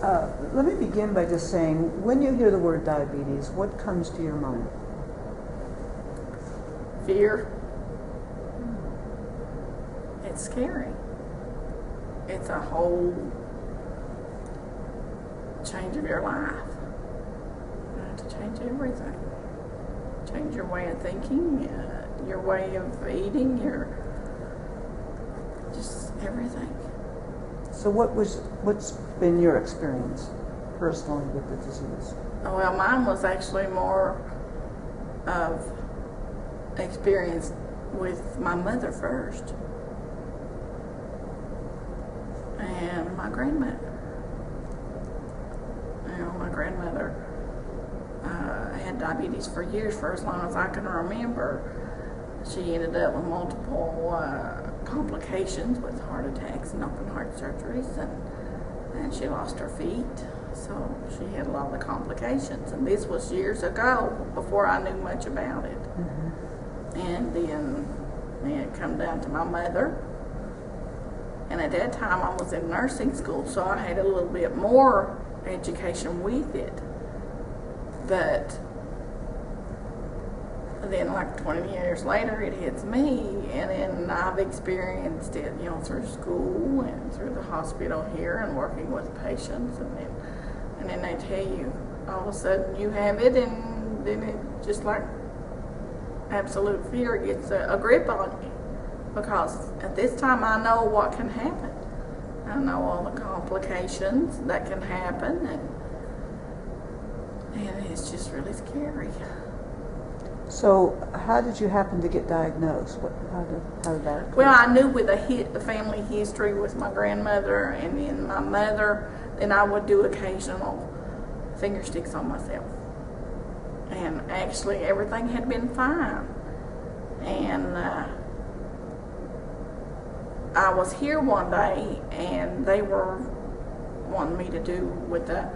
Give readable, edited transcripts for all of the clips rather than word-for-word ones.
Let me begin by just saying, when you hear the word diabetes, what comes to your mind? Fear. It's scary. It's a whole change of your life. You have to change everything. Change your way of thinking, your way of eating, just everything. So what's been your experience personally with the disease? Well, mine was actually more of experience with my mother first. And my grandmother. My grandmother had diabetes for years, for as long as I can remember. She ended up with multiple complications with heart attacks and open heart surgeries, and she lost her feet. So she had a lot of the complications. And this was years ago, before I knew much about it. Mm-hmm. And then it come down to my mother. And at that time I was in nursing school, so I had a little bit more education with it. But then like 20 years later it hits me, and then I've experienced it, through school and through the hospital here and working with patients, and then they tell you all of a sudden you have it, and then it just like absolute fear gets a grip on you. Because at this time I know what can happen. I know all the complications that can happen, and it's just really scary. So how did you happen to get diagnosed? How did that occur? Well, I knew with a family history with my grandmother and then my mother, then I would do occasional finger sticks on myself. And actually everything had been fine. And I was here one day, and they were wanting me to do with the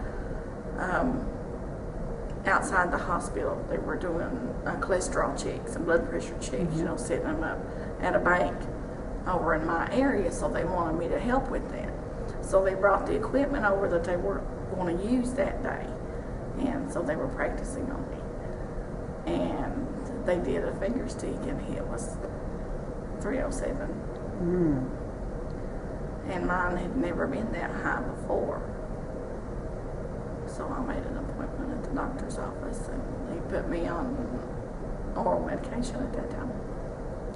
outside the hospital. They were doing cholesterol checks and blood pressure checks, mm-hmm. Setting them up at a bank over in my area. So they wanted me to help with that. So they brought the equipment over that they were going to use that day, and so they were practicing on me. And they did a finger stick, and it was 307. Mm. And mine had never been that high before. So I made an appointment at the doctor's office, and he put me on oral medication at that time.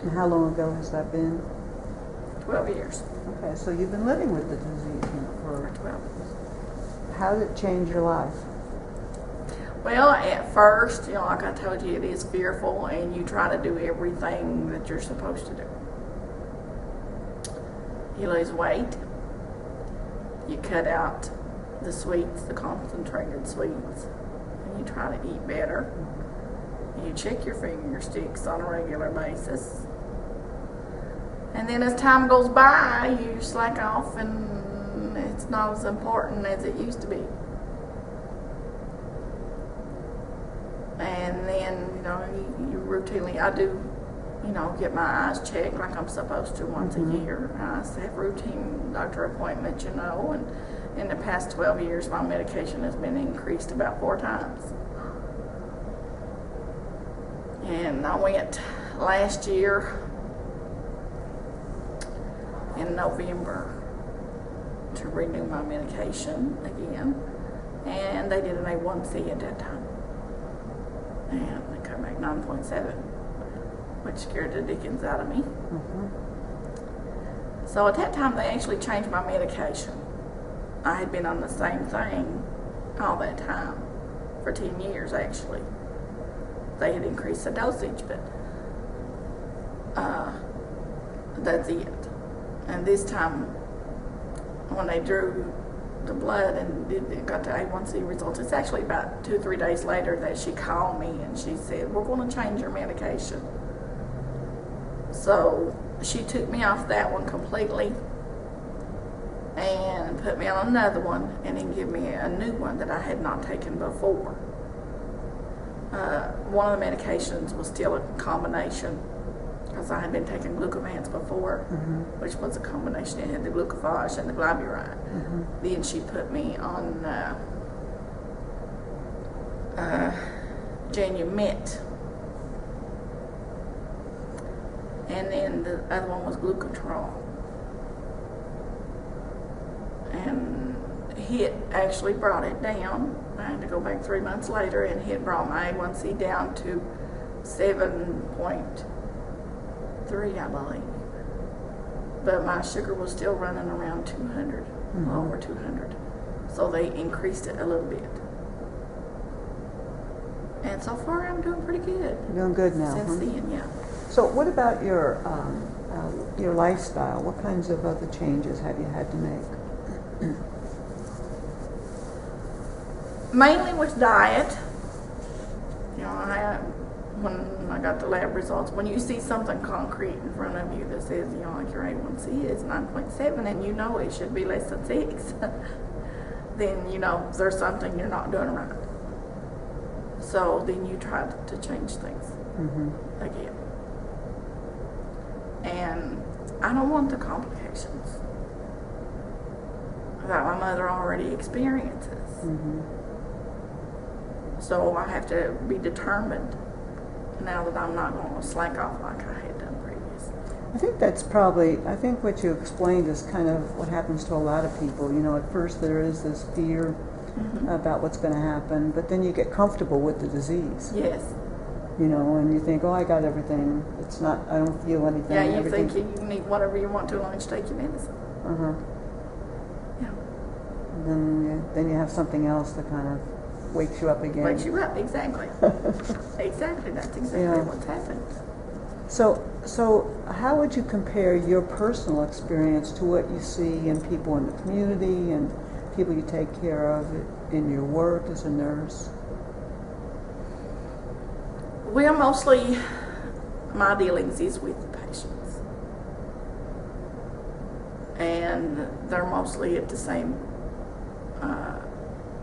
And how long ago has that been? 12 years. Okay, so you've been living with the disease for 12 years. How did it change your life? Well, at first, like I told you, it is fearful, and you try to do everything that you're supposed to do. You lose weight. You cut out the sweets, the concentrated sweets, and you try to eat better. You check your finger sticks on a regular basis. And then as time goes by, you slack off, and it's not as important as it used to be. And then, you routinely, I do, get my eyes checked like I'm supposed to once mm-hmm. a year. I have routine doctor appointments, and in the past 12 years, my medication has been increased about 4 times. And I went last year in November to renew my medication again, and they did an A1C at that time. And they come back 9.7, which scared the dickens out of me. Mm-hmm. So at that time, they actually changed my medication. I had been on the same thing all that time, for 10 years actually. They had increased the dosage, but that's it. And this time, when they drew the blood and got the A1C results, it's actually about 2 or 3 days later that she called me and she said, we're going to change your medication. So she took me off that one completely and put me on another one, and then give me a new one that I had not taken before. One of the medications was still a combination because I had been taking glucovans before, which was a combination. It had the glucophage and the glyburide. Then she put me on Janumit, and then the other one was glucotrol. And HIT actually brought it down. I had to go back 3 months later, and HIT brought my A1C down to 7.3, I believe. But my sugar was still running around 200, over 200. So they increased it a little bit. And so far, I'm doing pretty good. You're doing good now. Since then, yeah. So what about your lifestyle? What kinds of other changes have you had to make? Mainly with diet. You know, when I got the lab results, when you see something concrete in front of you that says, you know, like your A1C is 9.7 and you know it should be less than 6, then you know there's something you're not doing right. So then you try to change things again. And I don't want the complications that my mother already experiences. So I have to be determined now that I'm not going to slack off like I had done previously. I think what you explained is kind of what happens to a lot of people. You know, at first there is this fear about what's going to happen, but then you get comfortable with the disease. Yes. You know, and you think, oh, I got everything. It's not, I don't feel anything. Yeah, you think you can eat whatever you want to as long as you take your medicine. Yeah. And then you have something else that kind of wakes you up again. Wakes you up, exactly. Exactly, that's exactly what's happened. So how would you compare your personal experience to what you see in people in the community and people you take care of in your work as a nurse? Well, mostly my dealings is with the patients. And they're mostly at the same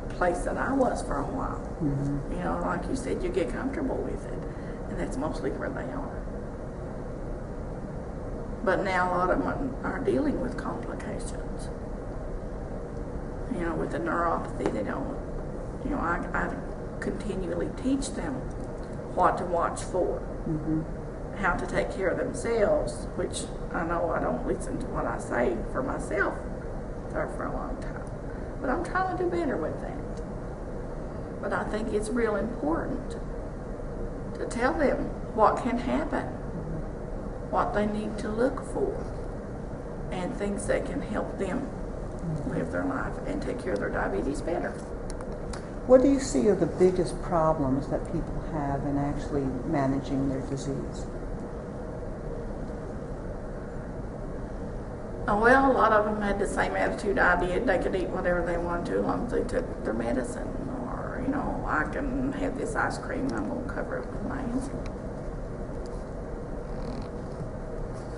place that I was for a while. You know, like you said, you get comfortable with it, and that's mostly where they are. But now a lot of them are dealing with complications. You know, with the neuropathy, they don't, you know, I continually teach them what to watch for, how to take care of themselves, which I know I don't listen to what I say for myself there for a long time. But I'm trying to do better with that. But I think it's real important to tell them what can happen, what they need to look for, and things that can help them live their life and take care of their diabetes better. What do you see are the biggest problems that people have in actually managing their disease? Well, a lot of them had the same attitude I did. They could eat whatever they wanted to as long as they took their medicine. Or, you know, I can have this ice cream, I'm going to cover it with my insulin.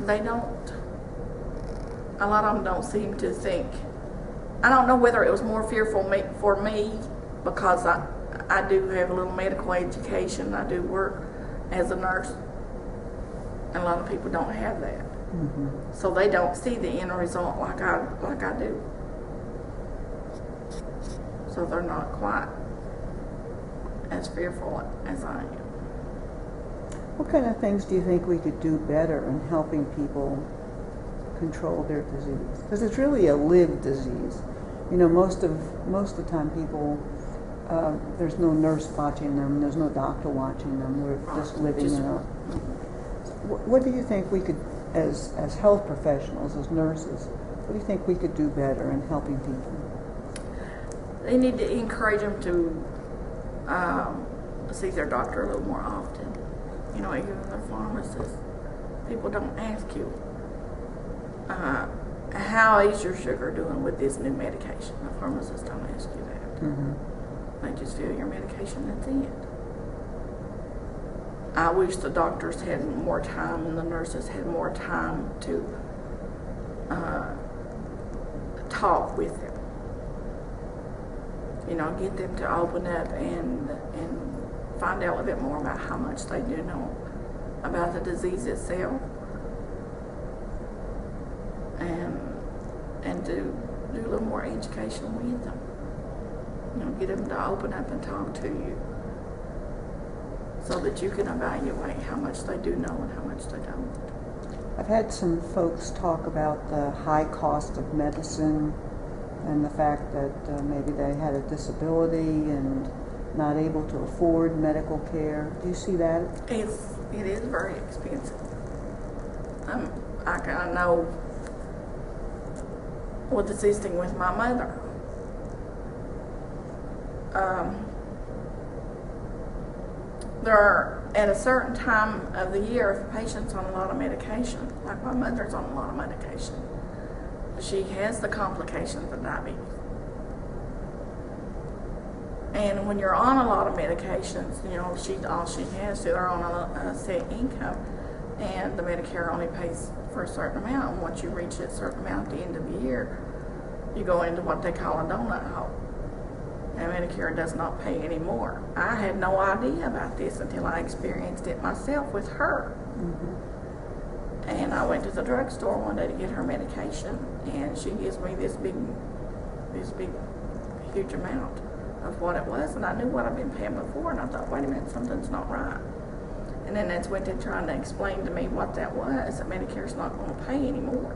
They don't. A lot of them don't seem to think. I don't know whether it was more fearful for me because I do have a little medical education. I do work as a nurse. And a lot of people don't have that. So they don't see the end result like I do. So they're not quite as fearful as I am. What kind of things do you think we could do better in helping people control their disease? Because it's really a lived disease. You know, most of the time people, there's no nurse watching them, there's no doctor watching them. We're just living in a. What do you think we could, as health professionals, as nurses, what do you think we could do better in helping people? They need to encourage them to see their doctor a little more often. You know, even their pharmacist. People don't ask you, how is your sugar doing with this new medication? The pharmacist don't ask you that. They just fill your medication, that's it. I wish the doctors had more time and the nurses had more time to talk with them. You know, get them to open up and find out a little bit more about how much they do know about the disease itself to do a little more education with them. Get them to open up and talk to you so that you can evaluate how much they do know and how much they don't. I've had some folks talk about the high cost of medicine and the fact that maybe they had a disability and not able to afford medical care. Do you see that? It is very expensive. I know with assisting with my mother. There are, at a certain time of the year, if a patient's on a lot of medication, like my mother's on a lot of medication, she has the complications of diabetes. And when you're on a lot of medications, all she has, they're on a set income, and the Medicare only pays for a certain amount. And once you reach a certain amount at the end of the year, you go into what they call a donut hole. And Medicare does not pay anymore. I had no idea about this until I experienced it myself with her. Mm-hmm. And I went to the drugstore one day to get her medication, and she gives me this big, huge amount of what it was, and I knew what I'd been paying before, and I thought, wait a minute, something's not right. And then that's when they're trying to explain to me what that was, that Medicare's not going to pay anymore.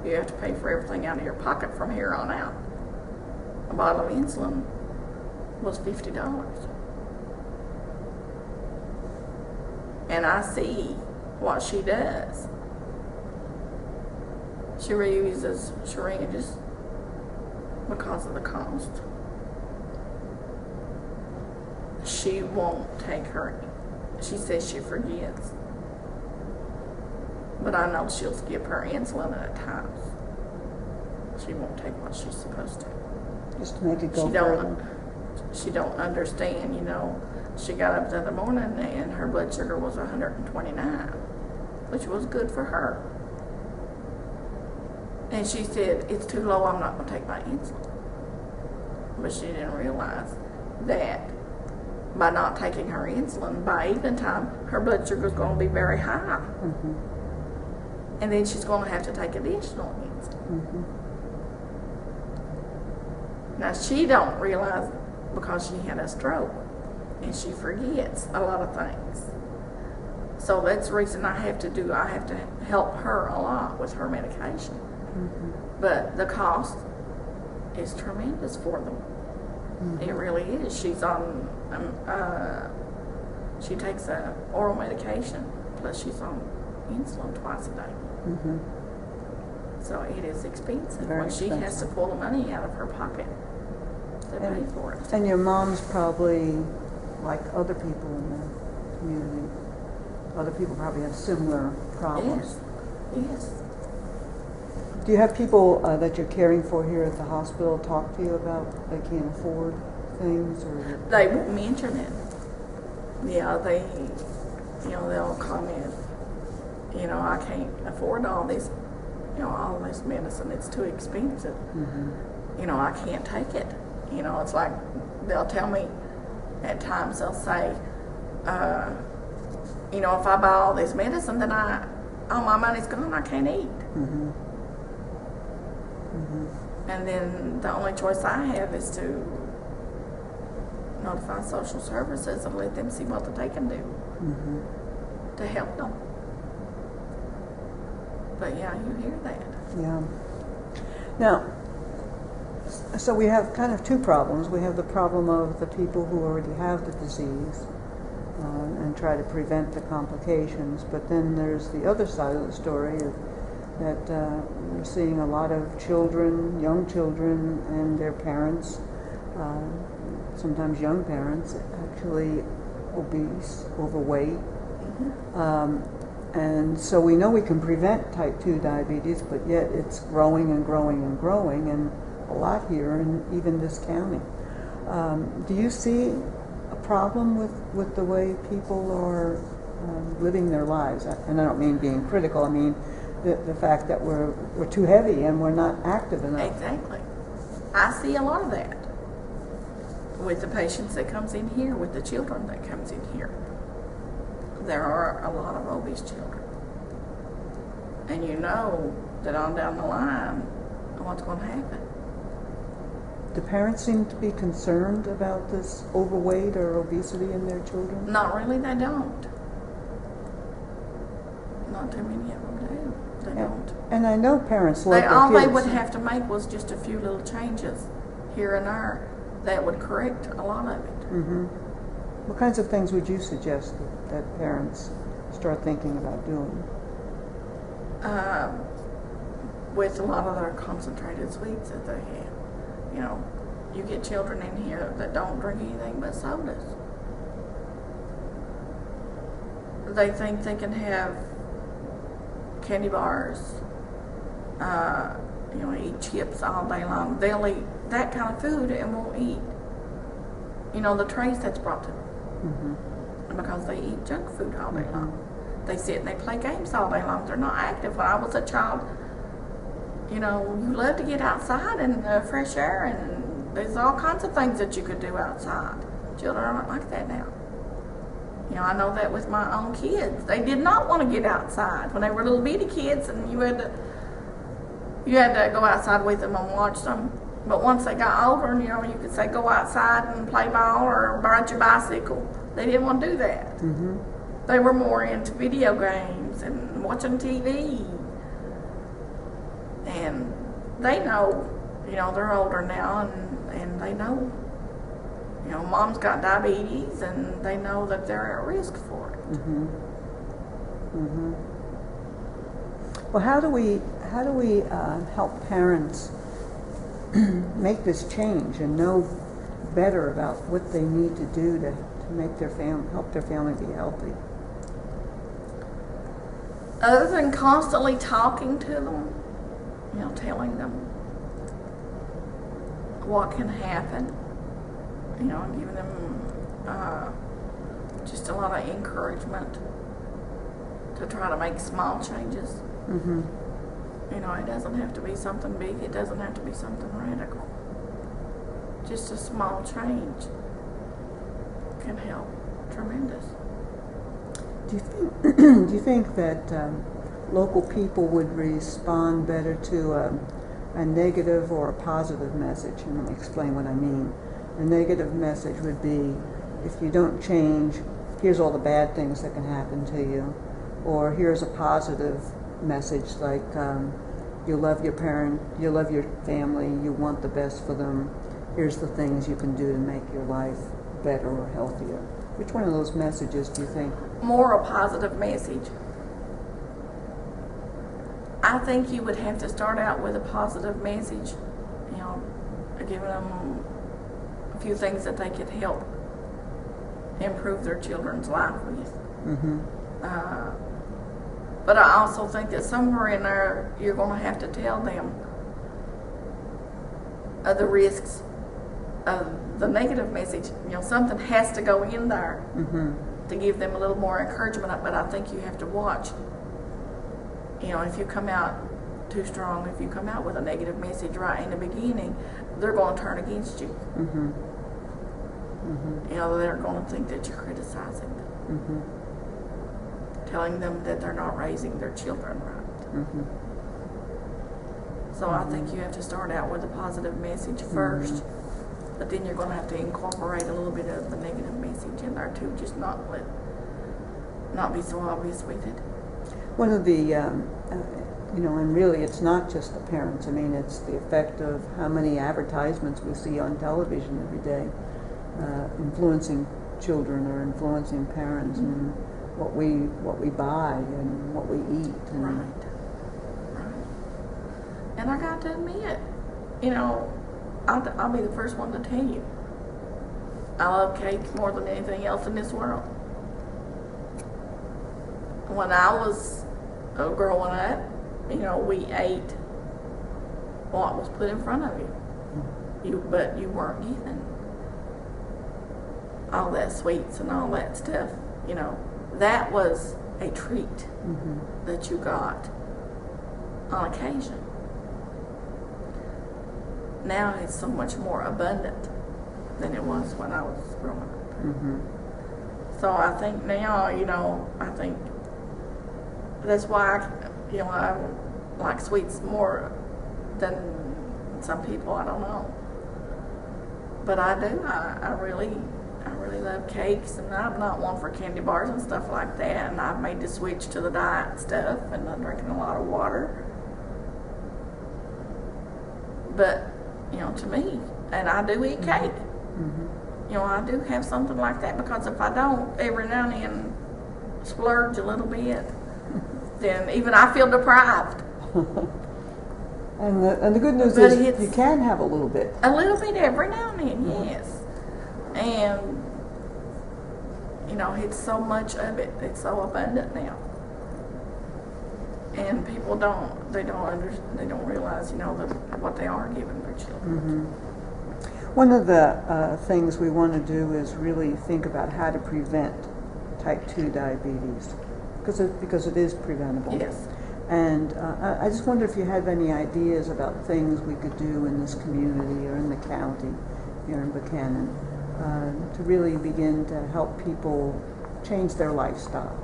You have to pay for everything out of your pocket from here on out. A bottle of insulin was $50. And I see what she does. She reuses syringes because of the cost. She won't take her. She says she forgets. But I know she'll skip her insulin at times. She won't take what she's supposed to. Just to make it go further. She don't understand, She got up the other morning and her blood sugar was 129, which was good for her. And she said, it's too low, I'm not going to take my insulin. But she didn't realize that by not taking her insulin, by evening time, her blood sugar is going to be very high. Mm-hmm. And then she's going to have to take additional insulin. Mm-hmm. Now, she don't realize because she had a stroke, and she forgets a lot of things. So that's the reason I have to help her a lot with her medication. Mm-hmm. But the cost is tremendous for them. Mm-hmm. It really is. She's on, she takes a oral medication, plus she's on insulin twice a day. Mm-hmm. So it is expensive. Very expensive. She has to pull the money out of her pocket to pay for it. And your mom's probably like other people in the community. Other people probably have similar problems. Yes. Do you have people that you're caring for here at the hospital talk to you about they can't afford things, or they won't mention it? Yeah, they'll comment. I can't afford all this. All this medicine. It's too expensive. Mm-hmm. I can't take it. It's like they'll tell me at times, they'll say, if I buy all this medicine, then all my money's gone, I can't eat. Mm-hmm. Mm-hmm. And then the only choice I have is to notify social services and let them see what they can do mm-hmm. to help them. But yeah, you hear that. Yeah. Now, so we have kind of two problems. We have the problem of the people who already have the disease and try to prevent the complications. But then there's the other side of the story that we're seeing a lot of children, young children, and their parents, sometimes young parents, actually obese, overweight. Mm-hmm. And so we know we can prevent type 2 diabetes, but yet it's growing and growing and growing, and a lot here in even this county. Do you see a problem with the way people are living their lives? And I don't mean being critical, I mean the fact that we're too heavy and we're not active enough. Exactly. I see a lot of that with the patients that comes in here, with the children that comes in here. There are a lot of obese children. And that on down the line, what's going to happen. Do parents seem to be concerned about this overweight or obesity in their children? Not really, they don't. Not too many of them do. They don't. And I know parents love their All kids. they would have to make was just a few little changes here and there that would correct a lot of it. Mm-hmm. What kinds of things would you suggest that parents start thinking about doing? With a lot of their concentrated sweets that they have. You know, you get children in here that don't drink anything but sodas. They think they can have candy bars, eat chips all day long. They'll eat that kind of food and won't eat, the trays that's brought to them. Mm-hmm. Because they eat junk food all day long. They sit and they play games all day long. They're not active. When I was a child, you love to get outside and fresh air, and there's all kinds of things that you could do outside. Children aren't like that now. I know that with my own kids. They did not want to get outside when they were little bitty kids, and you had to go outside with them and watch them. But once they got older, and you could say go outside and play ball or ride your bicycle. They didn't want to do that. Mm-hmm. They were more into video games and watching TV. And they know, they're older now, and they know, mom's got diabetes, and they know that they're at risk for it. Mm-hmm. Mm-hmm. Well, how do we help parents make this change and know better about what they need to do to make help their family be healthy? Other than constantly talking to them, telling them what can happen, giving them just a lot of encouragement to try to make small changes. Mm-hmm. It doesn't have to be something big. It doesn't have to be something radical. Just a small change can help tremendous. Do you think that local people would respond better to a negative or a positive message? And let me explain what I mean. A negative message would be, if you don't change, here's all the bad things that can happen to you. Or here's a positive message like, you love your parent, you love your family, you want the best for them. Here's the things you can do to make your life better or healthier. Which one of those messages do you think? More a positive message. I think you would have to start out with a positive message, giving them a few things that they could help improve their children's life with. Mm-hmm. But I also think that somewhere in there, you're going to have to tell them the risks of the negative message. Something has to go in there to give them a little more encouragement. But I think you have to watch. If you come out too strong, if you come out with a negative message right in the beginning, they're going to turn against you. Mm-hmm. Mm-hmm. They're going to think that you're criticizing them. Mm-hmm. Telling them that they're not raising their children right. Mm-hmm. So I think you have to start out with a positive message first, but then you're going to have to incorporate a little bit of the negative message in there too, just not be so obvious with it. One of the, and really it's not just the parents. I mean, it's the effect of how many advertisements we see on television every day, influencing children or influencing parents, and what we buy and what we eat. And right. And I got to admit, I'll be the first one to tell you, I love cake more than anything else in this world. When I was growing up, we ate what was put in front of you. But you weren't given all that sweets and all that stuff. That was a treat that you got on occasion. Now it's so much more abundant than it was when I was growing up. Mm-hmm. So I think now, I think that's why I like sweets more than some people, I don't know. But I do. I really love cakes, and I'm not one for candy bars and stuff like that. And I've made the switch to the diet stuff, and I'm drinking a lot of water. But to me, and I do eat cake. I do have something like that, because if I don't, every now and then splurge a little bit, then even I feel deprived. And the good news is you can have a little bit. A little bit every now and then, yes. And it's so much of it. It's so abundant now. And people don't realize, what they are giving their children. One of the things we want to do is really think about how to prevent type 2 diabetes, because it is preventable. Yes. And I just wonder if you have any ideas about things we could do in this community or in the county here in Buchanan to really begin to help people change their lifestyle.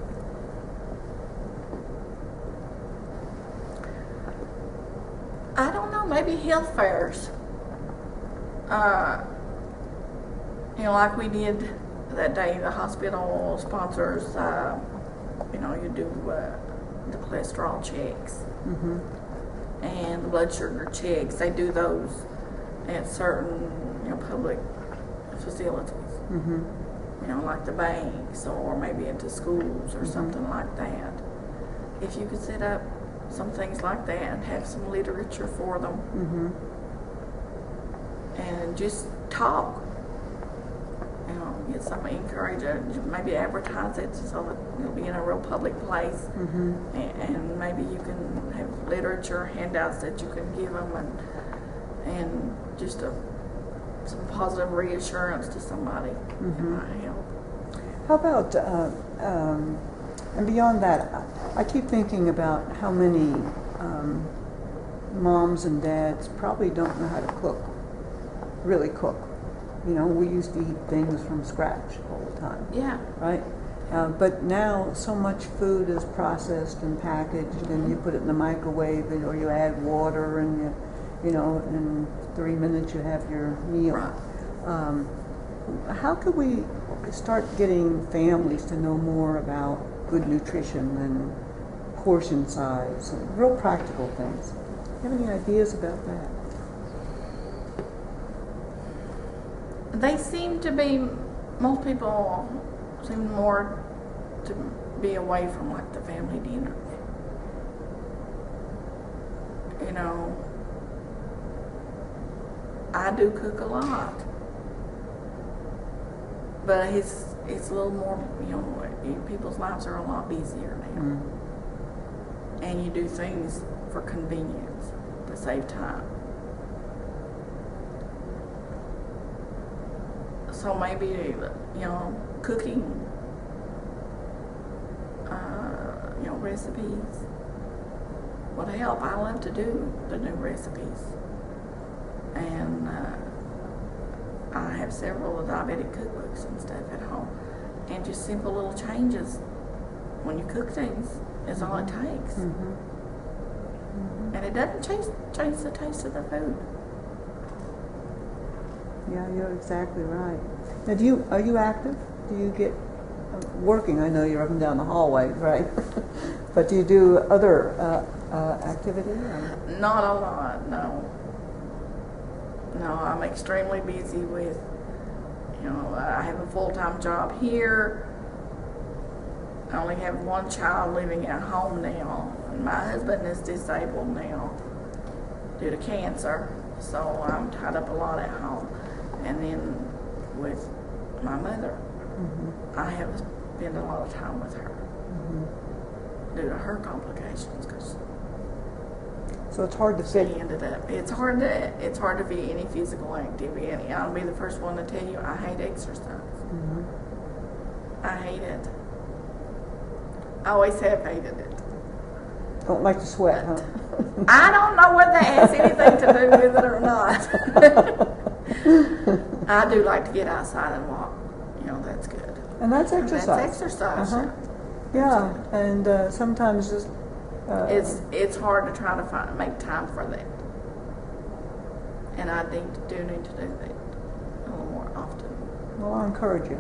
I don't know, maybe health fairs. Like we did that day, the hospital sponsors, you do the cholesterol checks and the blood sugar checks. They do those at certain, public facilities. Like the banks, or maybe into schools or something like that. If you could set up some things like that and have some literature for them, and just talk, get some encouragement, maybe advertise it so that it'll be in a real public place, and maybe you can have literature handouts that you can give them, and just some positive reassurance to somebody. It might help. How about and beyond that, I keep thinking about how many moms and dads probably don't know how to really cook. We used to eat things from scratch all the time. Yeah. Right? But now so much food is processed and packaged, and you put it in the microwave, or you add water, and in 3 minutes you have your meal. Right. How could we start getting families to know more about good nutrition and portion size, and real practical things? Do you have any ideas about that? Most people seem more to be away from like the family dinners. I do cook a lot, but it's a little more, people's lives are a lot busier now. And you do things for convenience to save time. So maybe, cooking, recipes would help. I love to do the new recipes. And I have several of the diabetic cookbooks and stuff at home. And just simple little changes when you cook things is all it takes. And it doesn't change the taste of the food. Yeah, you're exactly right. Now, are you active? Do you get working? I know you're up and down the hallway, right? But do you do other activity? Not a lot, no. No, I'm extremely busy with, I have a full-time job here. I only have one child living at home now, and my husband is disabled now due to cancer, so I'm tied up a lot at home. And then with my mother, I have spent a lot of time with her due to her complications. So it's hard to fit. It's hard to be any physical activity, and I'll be the first one to tell you I hate exercise. I hate it. I always have hated it. Don't like to sweat, huh? I don't know whether that has anything to do with it or not. I do like to get outside and walk. That's good. And that's exercise. That's exercise. Yeah, and sometimes just it's hard to try to make time for that. And I need to do that a little more often. Well, I encourage you.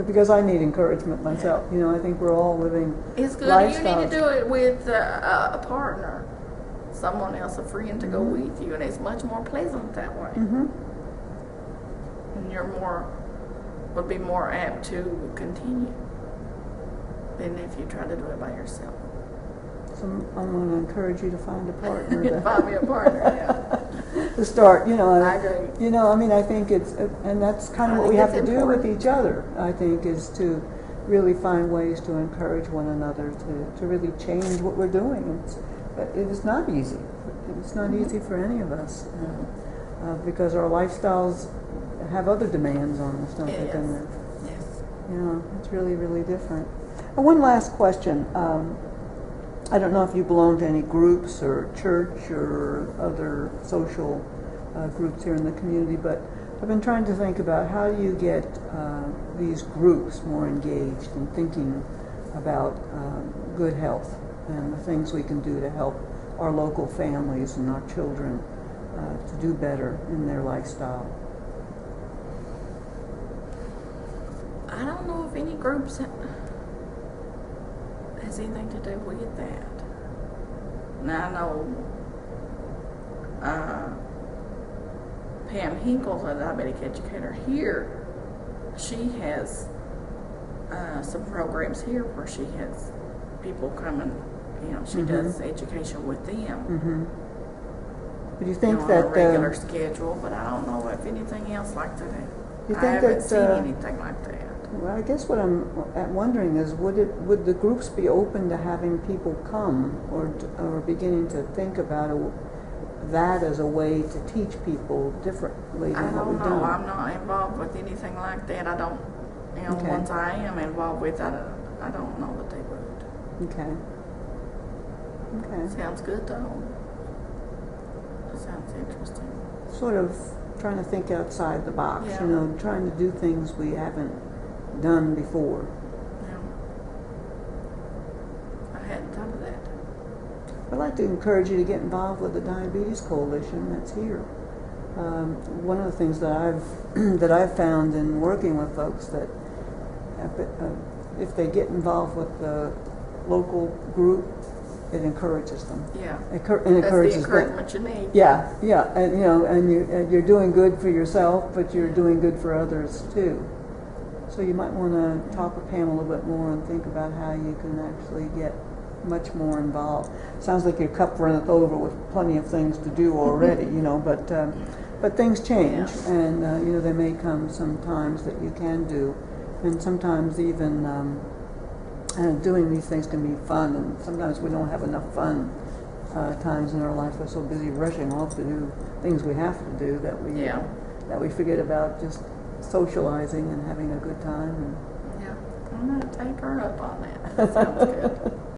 Because I need encouragement myself. You know, I think we're all living It's good. lifestyles. You need to do it with a partner, someone else, a friend to go with you, and it's much more pleasant that way. Mm-hmm. And would be more apt to continue than if you try to do it by yourself. So I'm going to encourage you to find a partner. Find me a partner, yeah. To start, you know. I agree. You know, I mean, I think and that's kind of what we have to do with each other, I think, is to really find ways to encourage one another to really change what we're doing. It is not easy. It's not easy for any of us because our lifestyles have other demands on us, don't they? Yes. You know, it's really, really different. One last question. I don't know if you belong to any groups or church or other social groups here in the community, but I've been trying to think about how do you get these groups more engaged in thinking about good health and the things we can do to help our local families and our children to do better in their lifestyle. I don't know if any groups has anything to do with that. Now I know Pam Hinkle, the diabetic educator here, she has some programs here where she has people come and, you know, she does education with them. Mm-hmm. But you think on that a regular schedule, but I don't know if anything else like that. You I think haven't that, seen anything like that. Well, I guess what I'm wondering is, would the groups be open to having people come, or beginning to think about that as a way to teach people differently than what we've done? I don't know. I'm not involved with anything like that. I don't. You know, Okay. once I am involved with, I don't know that they would. Okay. Okay. Sounds good though. It sounds interesting. Sort of trying to think outside the box. Yeah. You know, trying to do things we haven't done before. Yeah. I hadn't thought of that. I'd like to encourage you to get involved with the Diabetes Coalition that's here. One of the things that I've found in working with folks that if they get involved with the local group, it encourages them. Yeah. It encourages That's the encouragement you need. Yeah, yeah, and you know, and you're doing good for yourself, but you're doing good for others too. So you might want to talk with Pam a little bit more and think about how you can actually get much more involved. Sounds like your cup runneth over with plenty of things to do already, you know, but things change, and you know, there may come some times that you can do, and sometimes even doing these things can be fun, and sometimes we don't have enough fun times in our life. We're so busy rushing off to do things we have to do that we forget about just socializing and having a good time. Yeah, I'm going to take her up on that. That sounds good.